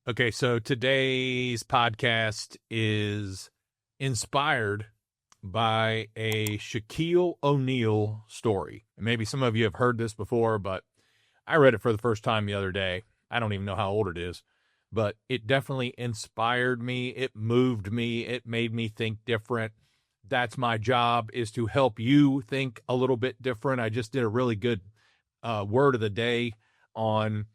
Okay, so today's podcast is inspired by a Shaquille O'Neal story. And maybe some of you have heard this before, but I read it for the first time the other day. I don't even know how old it is, but it definitely inspired me. It moved me. It made me think different. That's my job, is to help you think a little bit different. I just did a really good word of the day on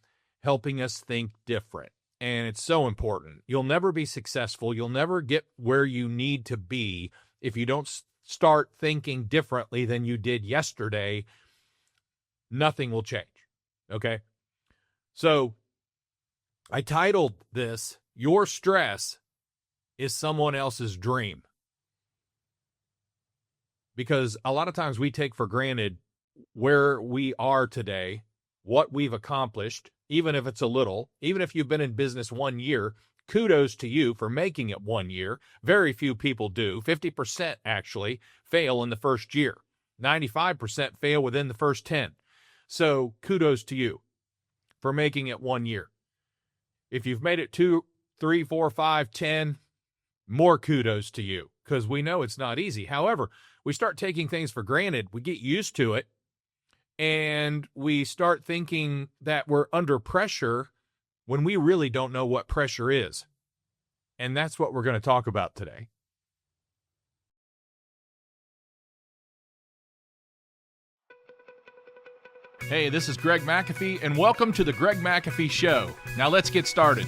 helping us think different. And it's so important. You'll never be successful. You'll never get where you need to be if you don't start thinking differently than you did yesterday. Nothing will change. Okay? So I titled this, "Your Stress is Someone Else's Dream." Because a lot of times we take for granted where we are today, what we've accomplished, even if it's a little. Even if you've been in business 1 year, kudos to you for making it 1 year. Very few people do. 50% actually fail in the first year. 95% fail within the first 10. So kudos to you for making it 1 year. If you've made it 2, 3, 4, 5, 10, more kudos to you, because we know it's not easy. However, we start taking things for granted. We get used to it. And we start thinking that we're under pressure when we really don't know what pressure is. And that's what we're going to talk about today. Hey, this is Greg McAfee, and welcome to the Greg McAfee Show. Now let's get started.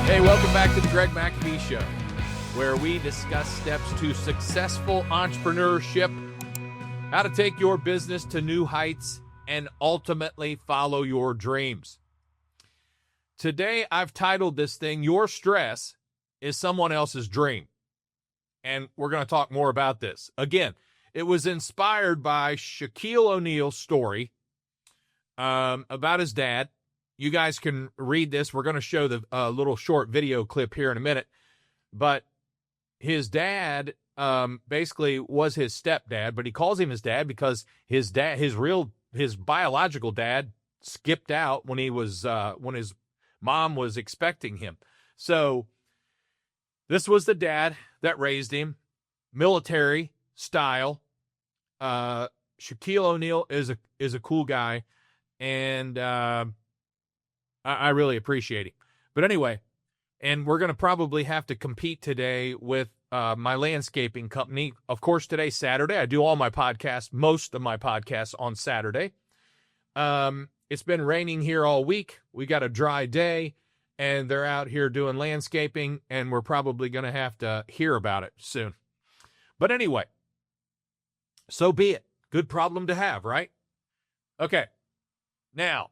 Hey, welcome back to the Greg McAfee Show, where we discuss steps to successful entrepreneurship, how to take your business to new heights, and ultimately follow your dreams. Today, I've titled this thing, "Your Stress is Someone Else's Dream." And we're going to talk more about this. Again, it was inspired by Shaquille O'Neal's story about his dad. You guys can read this. We're going to show the little short video clip here in a minute. But his dad basically was his stepdad, but he calls him his dad because his biological dad skipped out when when his mom was expecting him. So this was the dad that raised him, military style. Shaquille O'Neal is a cool guy, and I really appreciate it. But anyway, and we're going to probably have to compete today with my landscaping company. Of course, today's Saturday. I do all my podcasts, most of my podcasts on Saturday. It's been raining here all week. We got a dry day, and they're out here doing landscaping, and we're probably going to have to hear about it soon. But anyway, so be it. Good problem to have, right? Okay. Now,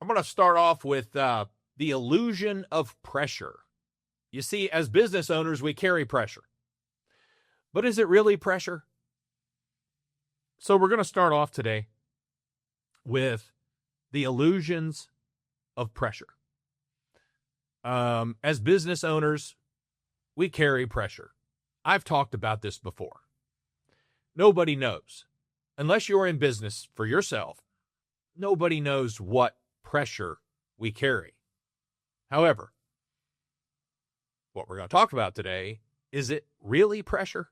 I'm going to start off with the illusion of pressure. You see, as business owners, we carry pressure. But is it really pressure? So we're going to start off today with the illusions of pressure. As business owners, we carry pressure. I've talked about this before. Nobody knows. Unless you're in business for yourself, nobody knows what pressure we carry. However, what we're going to talk about today, is it really pressure,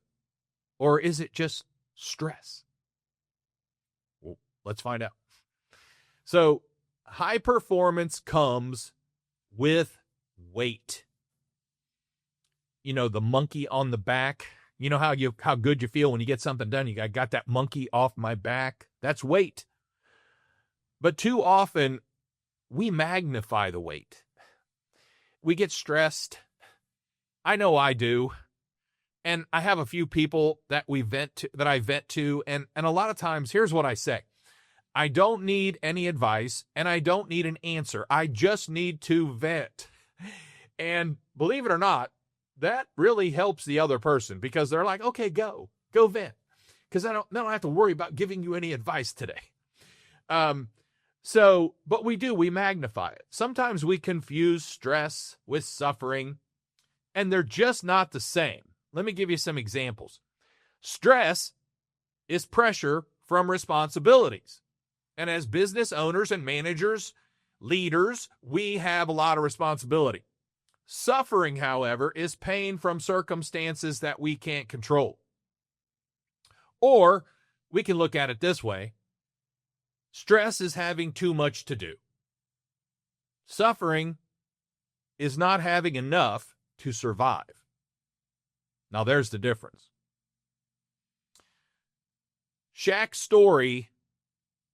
or is it just stress? Well, let's find out. So, high performance comes with weight. You know, the monkey on the back. You know how good you feel when you get something done. I got that monkey off my back. That's weight. But too often, we magnify the weight. We get stressed. I know I do. And I have a few people that I vent to. And a lot of times, here's what I say. I don't need any advice, and I don't need an answer. I just need to vent. And believe it or not, that really helps the other person, because they're like, okay, go vent. Because I don't have to worry about giving you any advice today. But we magnify it. Sometimes we confuse stress with suffering, and they're just not the same. Let me give you some examples. Stress is pressure from responsibilities. And as business owners and managers, leaders, we have a lot of responsibility. Suffering, however, is pain from circumstances that we can't control. Or we can look at it this way. Stress is having too much to do. Suffering is not having enough to survive. Now, there's the difference. Shaq's story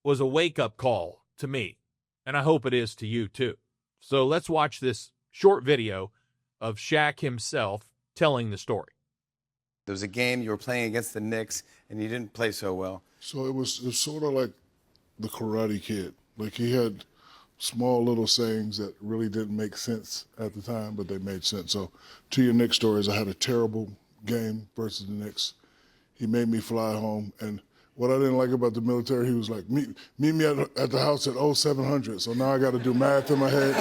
was a wake-up call to me, and I hope it is to you too. So let's watch this short video of Shaq himself telling the story. There was a game you were playing against the Knicks, and you didn't play so well. So it was sort of like the Karate Kid. Like, he had small little sayings that really didn't make sense at the time, but they made sense. So to your Knicks stories, I had a terrible game versus the Knicks. He made me fly home, and what I didn't like about the military, he was like, meet me at the house at 0700. So now I got to do math in my head.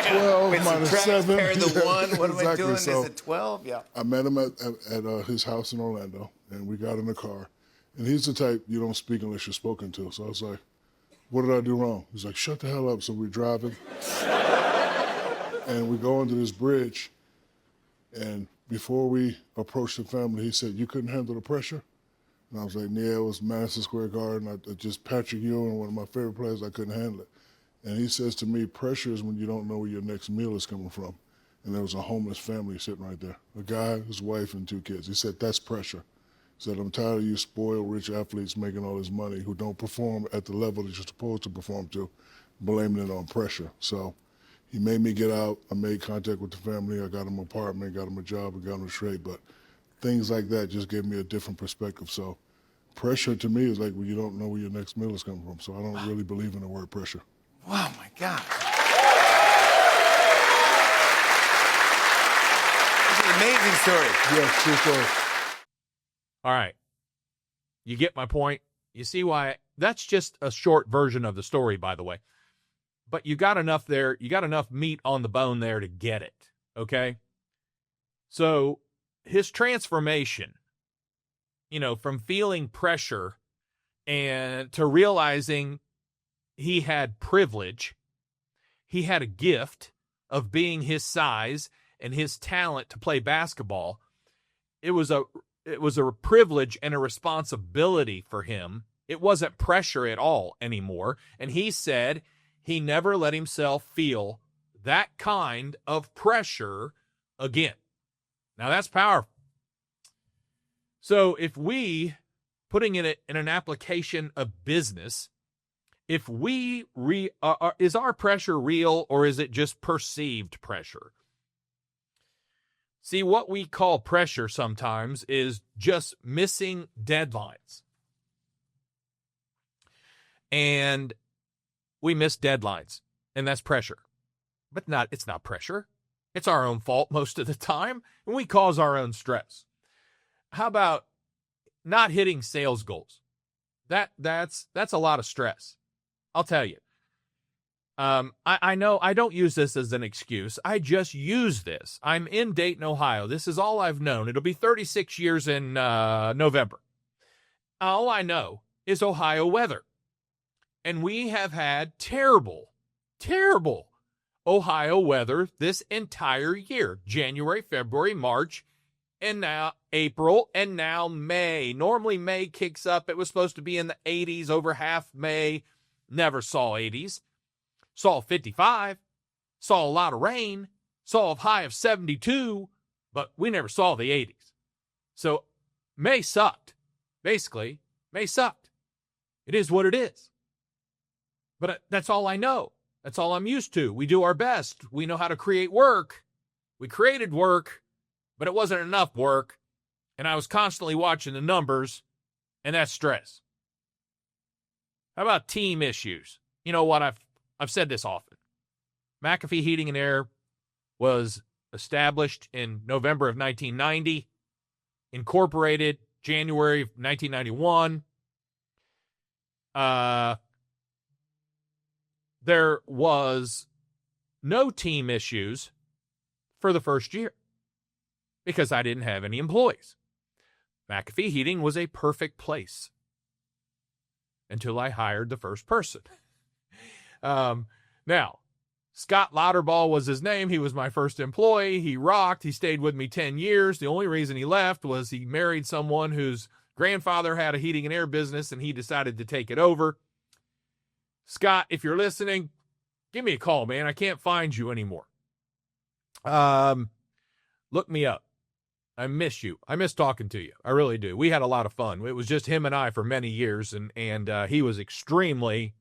12 Wait, minus 7. Pair the 1. What am I doing? So is it 12? Yeah. I met him at his house in Orlando, and we got in the car. And he's the type you don't speak unless you're spoken to. So I was like, what did I do wrong? He's like, shut the hell up. So we're driving. And we go under this bridge. And before we approached the family, he said, you couldn't handle the pressure? And I was like, yeah, it was Madison Square Garden. Just Patrick Ewing, one of my favorite players, I couldn't handle it. And he says to me, pressure is when you don't know where your next meal is coming from. And there was a homeless family sitting right there. A guy, his wife, and 2 kids. He said, that's pressure. He said, I'm tired of you spoiled rich athletes making all this money who don't perform at the level that you're supposed to perform to, blaming it on pressure. So he made me get out. I made contact with the family. I got him an apartment, got him a job, and got him straight. But things like that just gave me a different perspective. So pressure to me is like when you don't know where your next meal is coming from. So I don't really believe in the word pressure. Wow, my God. It's an amazing story. Yes, true story. All right. You get my point? You see why? That's just a short version of the story, by the way. But you got enough there. You got enough meat on the bone there to get it. Okay? So his transformation, from feeling pressure and to realizing he had privilege, he had a gift of being his size and his talent to play basketball. It was a privilege and a responsibility for him. It wasn't pressure at all anymore. And he said he never let himself feel that kind of pressure again. Now that's powerful. So if we, putting it in an application of business, if we is our pressure real or is it just perceived pressure? See, what we call pressure sometimes is just missing deadlines. And we miss deadlines, and that's pressure. But it's not pressure. It's our own fault most of the time, and we cause our own stress. How about not hitting sales goals? That's a lot of stress. I'll tell you. I know I don't use this as an excuse. I just use this. I'm in Dayton, Ohio. This is all I've known. It'll be 36 years in November. All I know is Ohio weather. And we have had terrible Ohio weather this entire year. January, February, March, and now April, and now May. Normally May kicks up. It was supposed to be in the 80s over half May. Never saw 80s. Saw 55. Saw a lot of rain. Saw a high of 72. But we never saw the 80s. So May sucked. Basically, May sucked. It is what it is. But that's all I know. That's all I'm used to. We do our best. We know how to create work. We created work, but it wasn't enough work. And I was constantly watching the numbers, and that's stress. How about team issues? You know what? I've said this often. McAfee Heating and Air was established in November of 1990, incorporated January of 1991. There was no team issues for the first year because I didn't have any employees. McAfee Heating was a perfect place until I hired the first person. Now, Scott Lauterball was his name. He was my first employee. He rocked. He stayed with me 10 years. The only reason he left was he married someone whose grandfather had a heating and air business, and he decided to take it over. Scott, if you're listening, give me a call, man. I can't find you anymore. Look me up. I miss you. I miss talking to you. I really do. We had a lot of fun. It was just him and I for many years, and he was extremely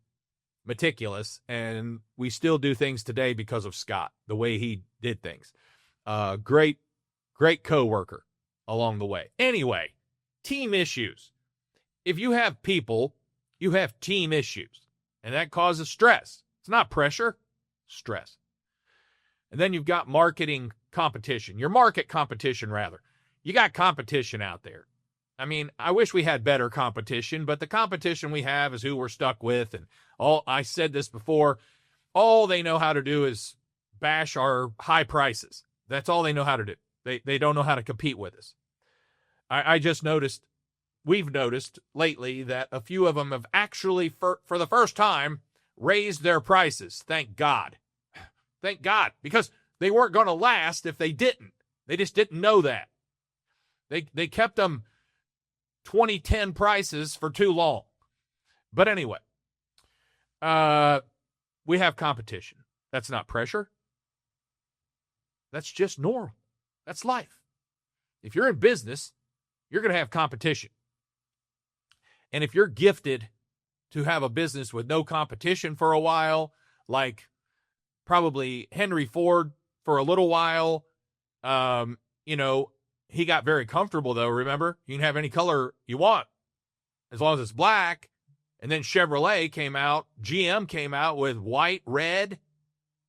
meticulous, and we still do things today because of Scott, the way he did things. Great coworker along the way. Anyway, team issues. If you have people, you have team issues, and that causes stress. It's not pressure, stress. And then you've got marketing competition, your market competition, rather. You got competition out there. I mean, I wish we had better competition, but the competition we have is who we're stuck with. And I said this before, all they know how to do is bash our high prices. That's all they know how to do. They don't know how to compete with us. I just noticed, we've noticed lately that a few of them have actually, for the first time, raised their prices. Thank God. Thank God. Because they weren't going to last if they didn't. They just didn't know that. They kept them 2010 prices for too long. But anyway, we have competition. That's not pressure. That's just normal. That's life. If you're in business, you're going to have competition. And if you're gifted to have a business with no competition for a while, like probably Henry Ford for a little while, he got very comfortable, though, remember? You can have any color you want, as long as it's black. And then Chevrolet came out, GM came out with white, red.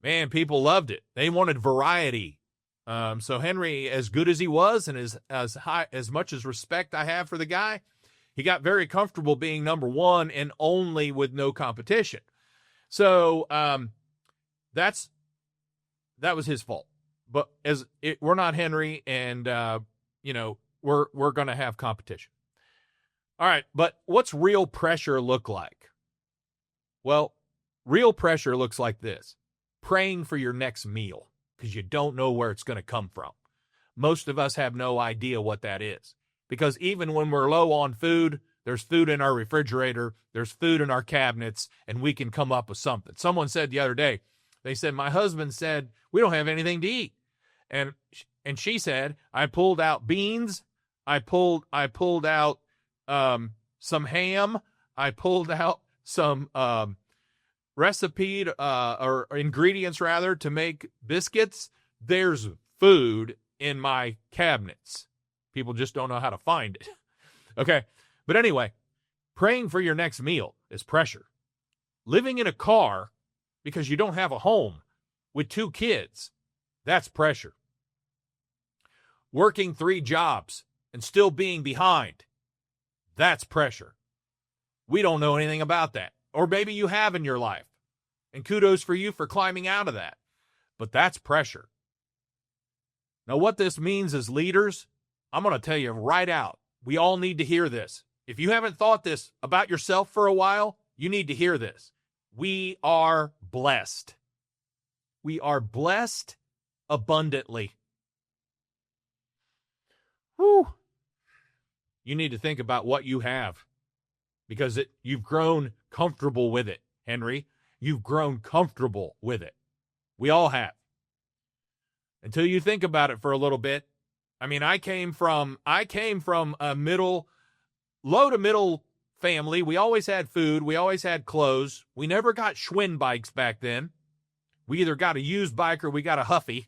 Man, people loved it. They wanted variety. So Henry, as good as he was, and as much as respect I have for the guy, he got very comfortable being number one and only with no competition. So that was his fault. But we're not Henry, and we're going to have competition. All right, but what's real pressure look like? Well, real pressure looks like this: praying for your next meal because you don't know where it's going to come from. Most of us have no idea what that is, because even when we're low on food, there's food in our refrigerator, there's food in our cabinets, and we can come up with something. Someone said the other day, they said, my husband said, we don't have anything to eat. And she said, I pulled out beans, I pulled out some ham, I pulled out some recipe or ingredients rather to make biscuits. There's food in my cabinets. People just don't know how to find it. Okay. But anyway, praying for your next meal is pressure. Living in a car because you don't have a home with 2 kids, that's pressure. Working 3 jobs and still being behind, that's pressure. We don't know anything about that. Or maybe you have in your life. And kudos for you for climbing out of that. But that's pressure. Now, what this means as leaders, I'm going to tell you right out. We all need to hear this. If you haven't thought this about yourself for a while, you need to hear this. We are blessed. We are blessed abundantly. Whew. You need to think about what you have, because you've grown comfortable with it, Henry. You've grown comfortable with it. We all have. Until you think about it for a little bit. I mean, I came from a low to middle family. We always had food. We always had clothes. We never got Schwinn bikes back then. We either got a used bike or we got a Huffy.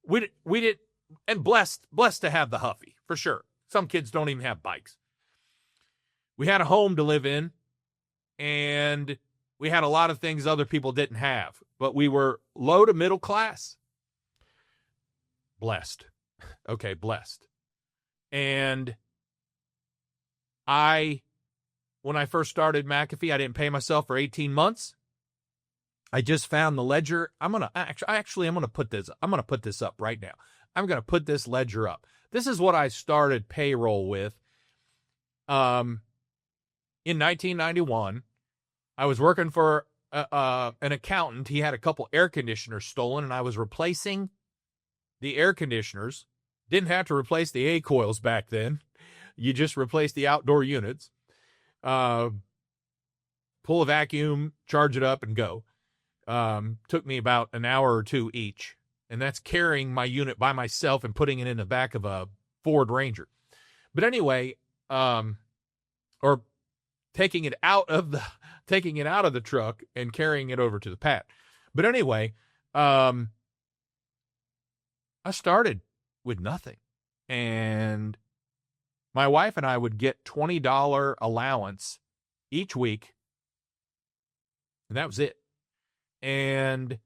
We did, and blessed to have the Huffy, for sure. Some kids don't even have bikes. We had a home to live in, and we had a lot of things other people didn't have, but we were low to middle class. Blessed. Okay, blessed. And when I first started McAfee, I didn't pay myself for 18 months. I just found the ledger. I'm going to put this up right now. I'm going to put this ledger up. This is what I started payroll with In 1991, I was working for an accountant. He had a couple air conditioners stolen, and I was replacing the air conditioners. Didn't have to replace the A coils back then. You just replace the outdoor units. Pull a vacuum, charge it up, and go. Took me about an hour or two each. And that's carrying my unit by myself and putting it in the back of a Ford Ranger. But anyway, or taking it out of the truck and carrying it over to the pad. But anyway, I started with nothing. And my wife and I would get $20 allowance each week. And that was it. And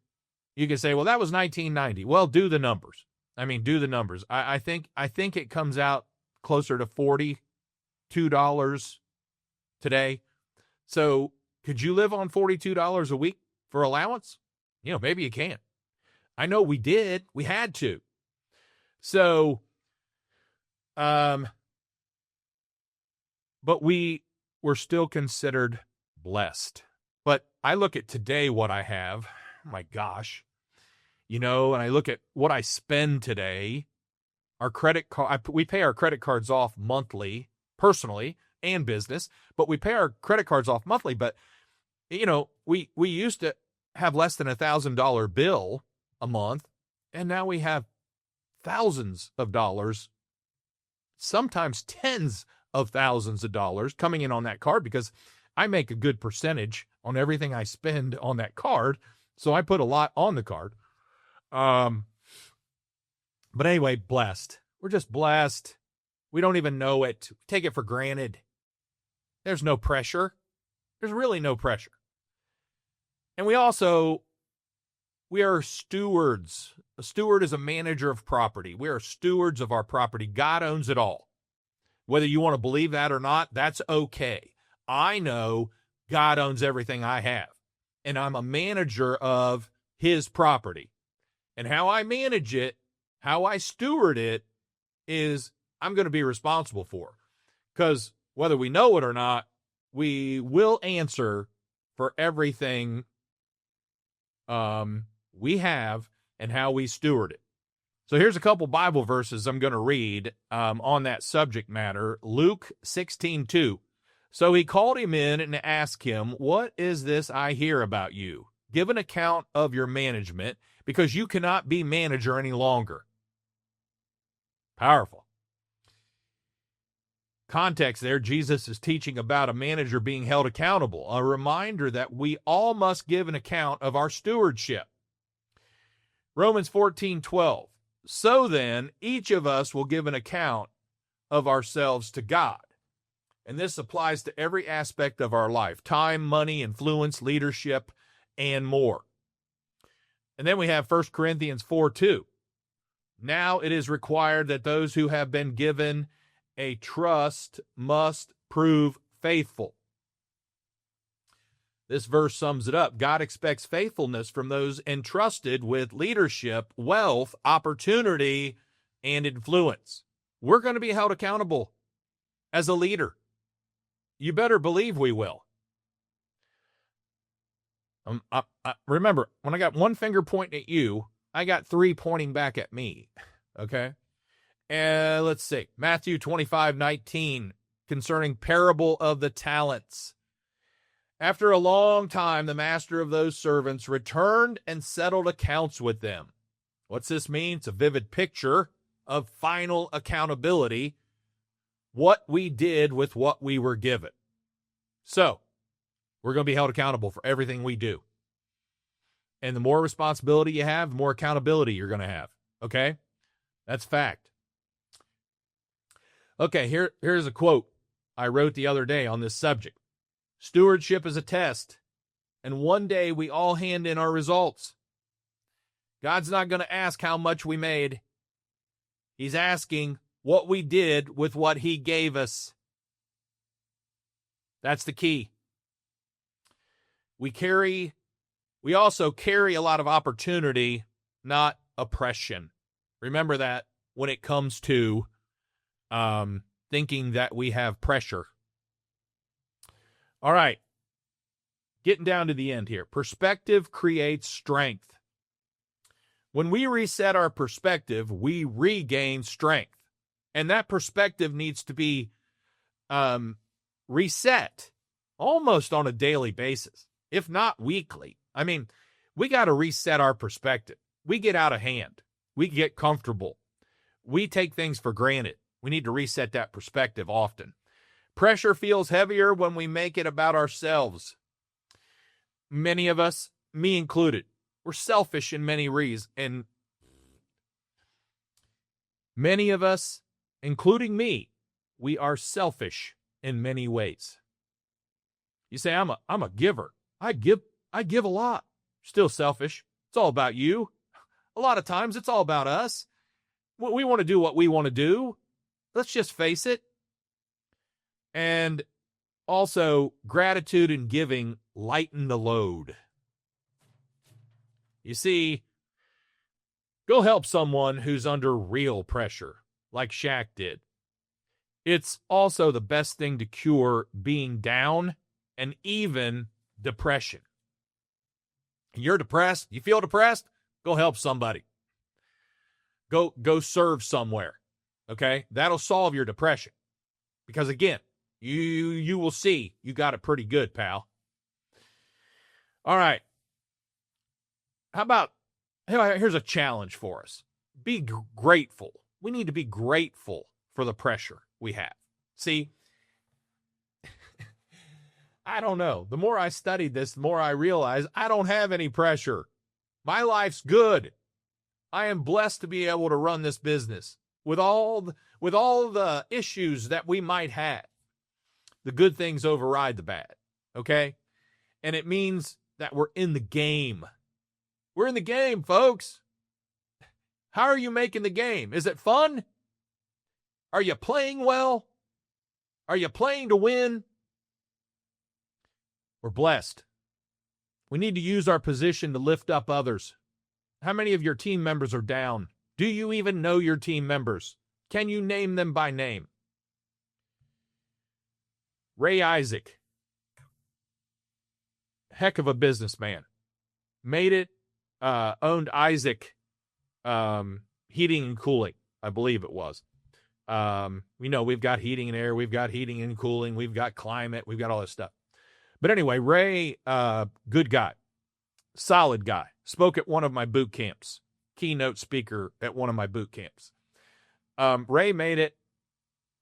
you can say, well, that was 1990. Well, do the numbers. Do the numbers. I think it comes out closer to $42 today. So could you live on $42 a week for allowance? Maybe you can. I know we did. We had to. So, but we were still considered blessed. But I look at today, what I have, oh my gosh, and I look at what I spend today. Our credit card, we pay our credit cards off monthly, personally and business, but we pay our credit cards off monthly. But, we used to have less than $1,000 bill a month, and now we have thousands of dollars, sometimes tens of thousands of dollars coming in on that card, because I make a good percentage on everything I spend on that card. So I put a lot on the card. But anyway, blessed. We're just blessed. We don't even know it. Take it for granted. There's no pressure. There's really no pressure. And we are stewards. A steward is a manager of property. We are stewards of our property. God owns it all. Whether you want to believe that or not, that's okay. I know God owns everything I have, and I'm a manager of his property. And how I manage it, how I steward it, is I'm going to be responsible for. Because whether we know it or not, we will answer for everything we have and how we steward it. So here's a couple Bible verses I'm going to read on that subject matter. Luke 16:2. So he called him in and asked him, "What is this I hear about you? Give an account of your management, because you cannot be manager any longer." Powerful. Context there, Jesus is teaching about a manager being held accountable, a reminder that we all must give an account of our stewardship. Romans 14:12. So then, each of us will give an account of ourselves to God. And this applies to every aspect of our life: time, money, influence, leadership, and more. And then we have 1 Corinthians 4:2. Now it is required that those who have been given a trust must prove faithful. This verse sums it up. God expects faithfulness from those entrusted with leadership, wealth, opportunity, and influence. We're going to be held accountable as a leader. You better believe we will. Remember, when I got one finger pointing at you, I got three pointing back at me. Okay? And let's see. Matthew 25:19, concerning parable of the talents. After a long time, the master of those servants returned and settled accounts with them. What's this mean? It's a vivid picture of final accountability, what we did with what we were given. So, we're going to be held accountable for everything we do. And the more responsibility you have, the more accountability you're going to have. Okay? That's fact. Okay, here's a quote I wrote the other day on this subject. Stewardship is a test, and one day we all hand in our results. God's not going to ask how much we made. He's asking what we did with what he gave us. That's the key. We also carry a lot of opportunity, not oppression. Remember that when it comes to thinking that we have pressure. All right. Getting down to the end here. Perspective creates strength. When we reset our perspective, we regain strength. And that perspective needs to be reset almost on a daily basis, if not weekly. I mean, we got to reset our perspective. We get out of hand. We get comfortable. We take things for granted. We need to reset that perspective often. Pressure feels heavier when we make it about ourselves. Many of us, me included, we're selfish in many reasons. And many of us, including me, we are selfish in many ways. You say, I'm a giver. I give a lot. Still selfish. It's all about you. A lot of times it's all about us. We want to do what we want to do. Let's just face it. And also, gratitude and giving lighten the load. You see, go help someone who's under real pressure, like Shaq did. It's also the best thing to cure being down and even depression. You're depressed, you feel depressed, go help somebody. Go serve somewhere, okay? That'll solve your depression. Because again, you will see you got it pretty good, pal. All right. How about, here's a challenge for us. Be grateful. We need to be grateful for the pressure we have. See, I don't know. The more I studied this, the more I realized I don't have any pressure. My life's good. I am blessed to be able to run this business with all the issues that we might have. The good things override the bad, okay? And it means that we're in the game. We're in the game, folks. How are you making the game? Is it fun? Are you playing well? Are you playing to win? We're blessed. We need to use our position to lift up others. How many of your team members are down? Do you even know your team members? Can you name them by name? Ray Isaac, heck of a businessman, made it, owned Isaac Heating and Cooling, I believe it was. We know we've got heating and air, we've got heating and cooling, we've got climate, we've got all this stuff. But anyway, Ray, good guy, solid guy, spoke at one of my boot camps, keynote speaker at one of my boot camps. Ray made it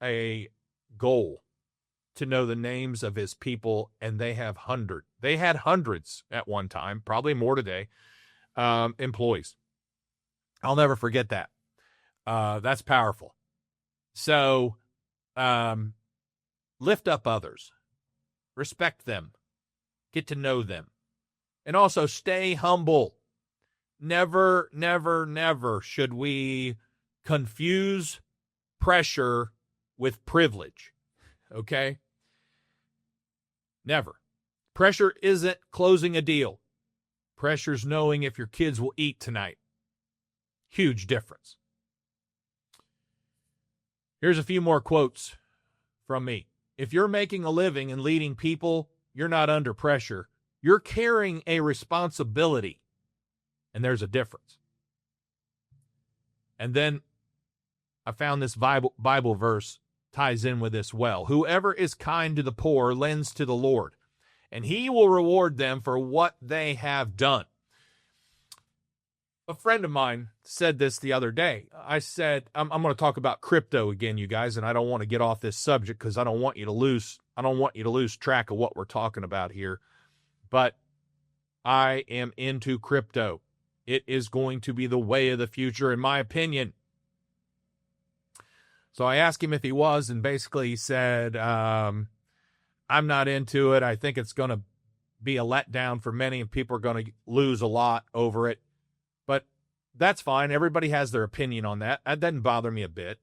a goal to know the names of his people, and they had hundreds at one time, probably more today, employees. I'll never forget that. That's powerful. So, lift up others, respect them, get to know them, and also stay humble. Never, never, never should we confuse pressure with privilege. Okay? Never. Pressure isn't closing a deal. Pressure's knowing if your kids will eat tonight. Huge difference. Here's a few more quotes from me. If you're making a living and leading people, you're not under pressure. You're carrying a responsibility. And there's a difference. And then I found this Bible verse ties in with this well. Whoever is kind to the poor lends to the Lord, and he will reward them for what they have done. A friend of mine said this the other day. I said, I'm going to talk about crypto again, you guys, and I don't want to get off this subject because I don't want you to lose track of what we're talking about here. But I am into crypto. It is going to be the way of the future, in my opinion. So I asked him if he was, and basically he said, I'm not into it. I think it's going to be a letdown for many, and people are going to lose a lot over it. But that's fine. Everybody has their opinion on that. That doesn't bother me a bit.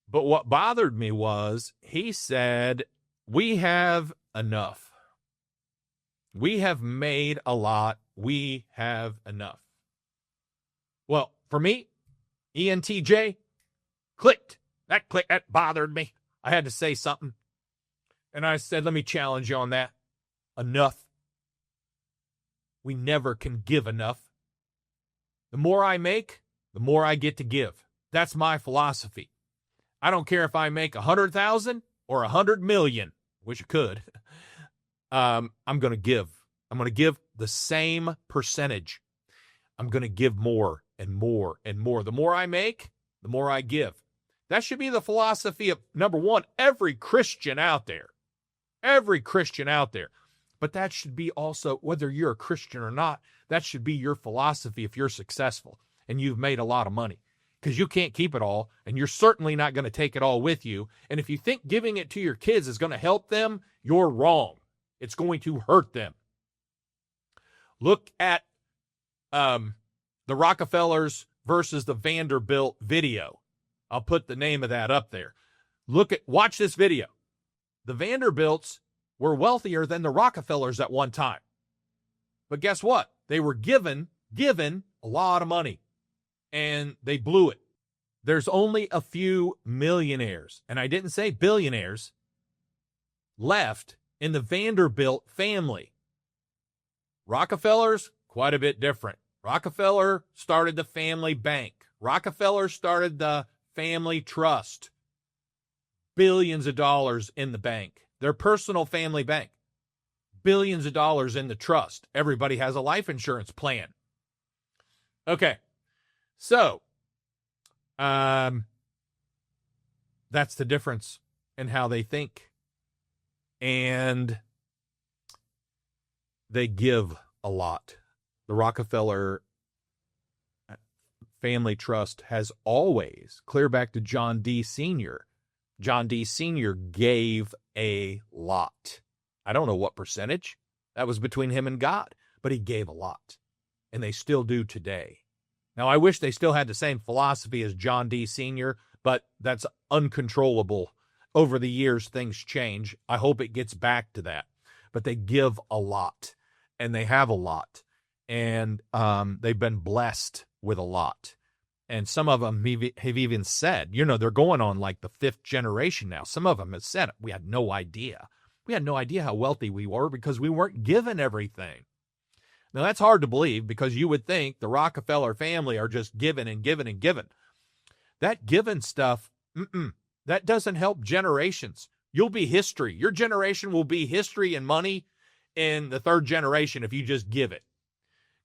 But what bothered me was he said, we have enough. We have made a lot. We have enough. Well, for me, ENTJ, clicked. That bothered me. I had to say something. And I said, let me challenge you on that. Enough. We never can give enough. The more I make, the more I get to give. That's my philosophy. I don't care if I make 100,000 or 100 million. Wish I could. I'm going to give. I'm going to give the same percentage. I'm going to give more and more and more. The more I make, the more I give. That should be the philosophy of, number one, every Christian out there. Every Christian out there. But that should be also, whether you're a Christian or not, that should be your philosophy if you're successful and you've made a lot of money. Because you can't keep it all, and you're certainly not going to take it all with you. And if you think giving it to your kids is going to help them, you're wrong. It's going to hurt them. Look at the Rockefellers versus the Vanderbilt video. I'll put the name of that up there. Watch this video. The Vanderbilts were wealthier than the Rockefellers at one time. But guess what? They were given a lot of money, and they blew it. There's only a few millionaires, and I didn't say billionaires, left in the Vanderbilt family. Rockefellers, quite a bit different. Rockefeller started the family bank. Rockefeller started the family trust. Billions of dollars in the bank. Their personal family bank. Billions of dollars in the trust. Everybody has a life insurance plan. Okay. So, that's the difference in how they think. And they give a lot. The Rockefeller Family Trust has always, clear back to John D. Sr., John D. Sr. gave a lot. I don't know what percentage. That was between him and God, but he gave a lot. And they still do today. Now, I wish they still had the same philosophy as John D. Sr., but that's uncontrollable. Over the years, things change. I hope it gets back to that. But they give a lot, and they have a lot. And they've been blessed with a lot. And some of them have even said, they're going on like the 5th generation now. Some of them have said, we had no idea. We had no idea how wealthy we were because we weren't given everything. Now, that's hard to believe because you would think the Rockefeller family are just given and given and given. That given stuff, that doesn't help generations. You'll be history. Your generation will be history and money in the 3rd generation if you just give it.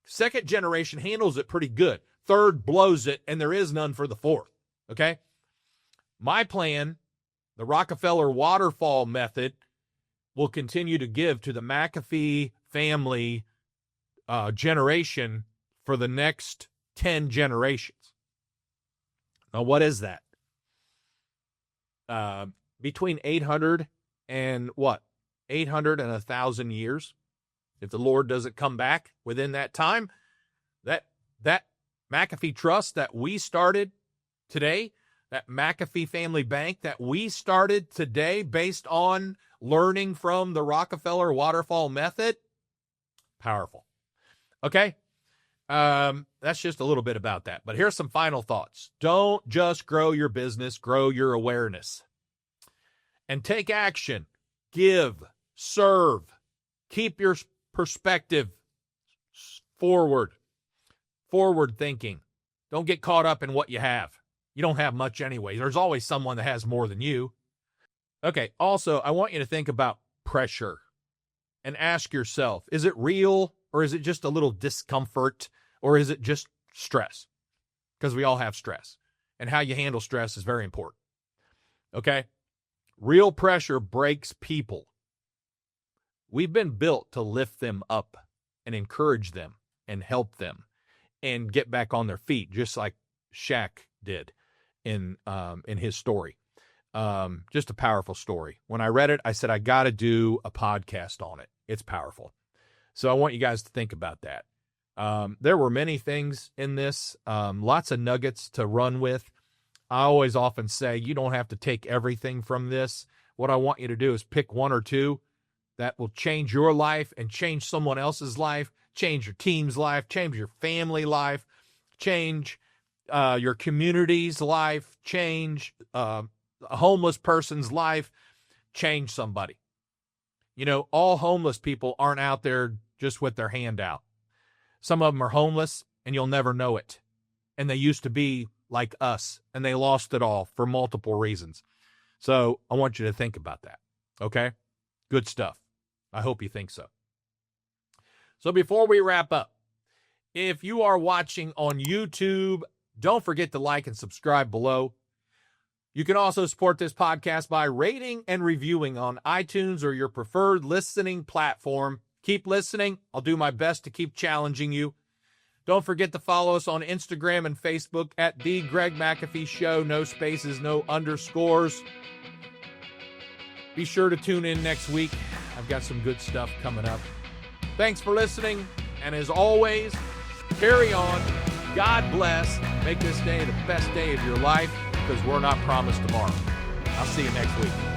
2nd generation handles it pretty good. 3rd blows it, and there is none for the 4th. Okay? My plan, the Rockefeller waterfall method, will continue to give to the McAfee family generation for the next 10 generations. Now, what is that? Between 800 and 1,000 years. If the Lord doesn't come back within that time, that McAfee Trust that we started today, that McAfee Family Bank that we started today based on learning from the Rockefeller waterfall method, powerful. Okay? That's just a little bit about that. But here's some final thoughts. Don't just grow your business, grow your awareness. And take action. Give. Serve. Keep your perspective forward thinking. Don't get caught up in what you have. You don't have much anyway. There's always someone that has more than you. Okay, also, I want you to think about pressure and ask yourself, is it real or is it just a little discomfort or is it just stress? Because we all have stress. And how you handle stress is very important. Okay? Real pressure breaks people. We've been built to lift them up and encourage them and help them and get back on their feet, just like Shaq did in his story. Just a powerful story. When I read it, I said, I got to do a podcast on it. It's powerful. So I want you guys to think about that. There were many things in this, lots of nuggets to run with. I always often say, you don't have to take everything from this. What I want you to do is pick one or two that will change your life and change someone else's life, change your team's life, change your family life, change your community's life, change a homeless person's life change somebody. All homeless people aren't out there just with their hand out. Some of them are homeless, and you'll never know it. And they used to be like us, and they lost it all for multiple reasons. So I want you to think about that, okay? Good stuff. I hope you think so. So before we wrap up, if you are watching on YouTube, don't forget to like and subscribe below. You can also support this podcast by rating and reviewing on iTunes or your preferred listening platform. Keep listening. I'll do my best to keep challenging you. Don't forget to follow us on Instagram and Facebook at The Greg McAfee Show. No spaces, no underscores. Be sure to tune in next week. I've got some good stuff coming up. Thanks for listening. And as always, carry on. God bless. Make this day the best day of your life, because we're not promised tomorrow. I'll see you next week.